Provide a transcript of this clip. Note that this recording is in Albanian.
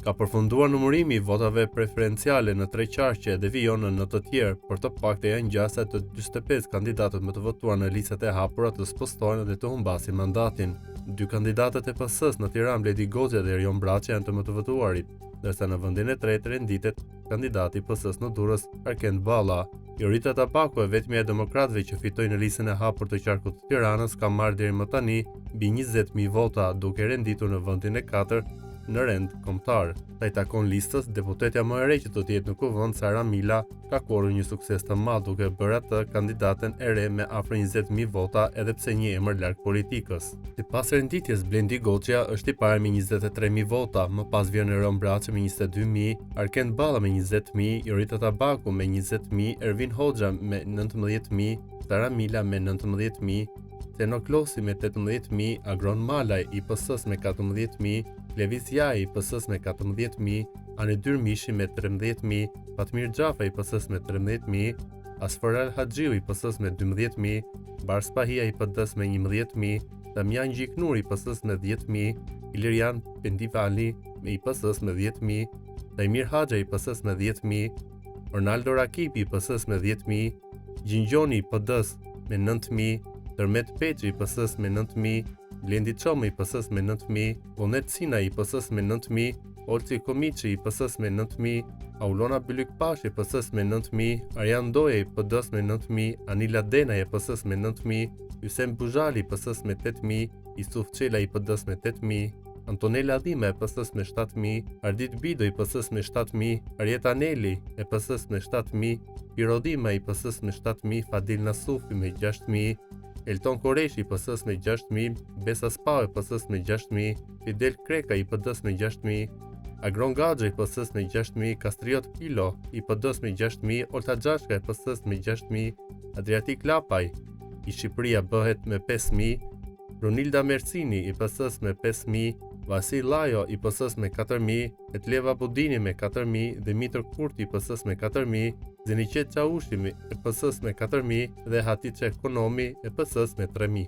Ka përfunduar numërimi i votave preferenciale në 3 qarqe dhe vijon në të tjerë, por të paktë janë gjasa të 45 kandidatët më të votuar në listat e hapura të spostohen dhe të humbasin mandatin. 2 kandidatët e PS-s në Tiranë, Bledi Goxha dhe Erion Braçi janë të më të votuarit, ndërsa në vendin e tretë renditet kandidati i PS-s në Durrës, Arkend Balla. Jorita Tabaku, e vetmja e demokratëve që fitoi në listën e hapur të qarkut të Tiranës, ka marrë deri më tani mbi 20.000 vota, duke renditur në vendin e 4 në rend kombëtar. Ta i takon listës deputetja më e re që do të jetë në kuvend, Sara Mila, ka korrur një sukses të madh duke bërë atë kandidaten e re me afër 20.000 vota, edhe pse një emër larg politikës. Sipas renditjes, Blendi Goxha është i pari me 23.000 vota, më pas vjen Erion Braçi me 22.000, Arkend Balla me 20.000, Jorita Tabaku me 20.000, Ervin Hoxha me 19.000, Sara Mila me 19.000, Teno Klosi me 18.000, Agron Malaj i PS-s me 14.000, Levis Jai i PS-s me 14.000, Ani Dyrmishi me 13.000, Fatmir Xhafa i PS-s me 13.000, Asforal Haxhiu i PS-s me 12.000, Bars Pahia i PD-s me 11.000, Damian Gjiknuri i PS-s me 10.000, Ilirian Pendivali i PS-s me 10.000, Dajmir Haxha i PS-s me 10.000, Ronaldo Rakipi i PS-s me 10.000, Gjingjoni i PD-s me 9.000, Tërmet Peçi i PS-s me 9.000, Blendi Çomi i PS-s me 9.000, Vullnet Sina i PS-s me 9.000, Olci Komiçi i PS-s me 9.000, Aulona Bylykpashi i PS-s me 9.000, Arjan Doja i PD-s me 9.000, Anila Dena i PS-s me 9.000, Ysem Buzhali i PS-s me 8.000, Isuf Çela i PD-s me 8.000, Antonela Dhima e PS-s me 7.000, Ardit Bido i PS-s me 7.000, Arjeta Neli e PS-s me 7.000, Piro Dhima i PS-s me 7.000, Fadil Nasufi me 6.000, Elton Koreshi i PS-s me 6.000, Besa Spau i PS-s me 6.000, Fidel Kreka i PD-s me 6.000, Agron Gaxha i PS-s me 6.000, Kastriot Pilo i PD-s me 6.000, Olta Xhashka i PS-s me 6.000, Adriatik Lapaj i Shqipëria bëhet me 5.000, Brunilda Mercini i PS-s me 5.000, Vasil Lajo i PS-s me 4.000, Etleva Budini me 4.000, Dimitër Kurti i PS-s me 4.000, Zeniqet Çaushi i PS-s me 4.000 dhe Hatice Konomi e PS-s me 3.000.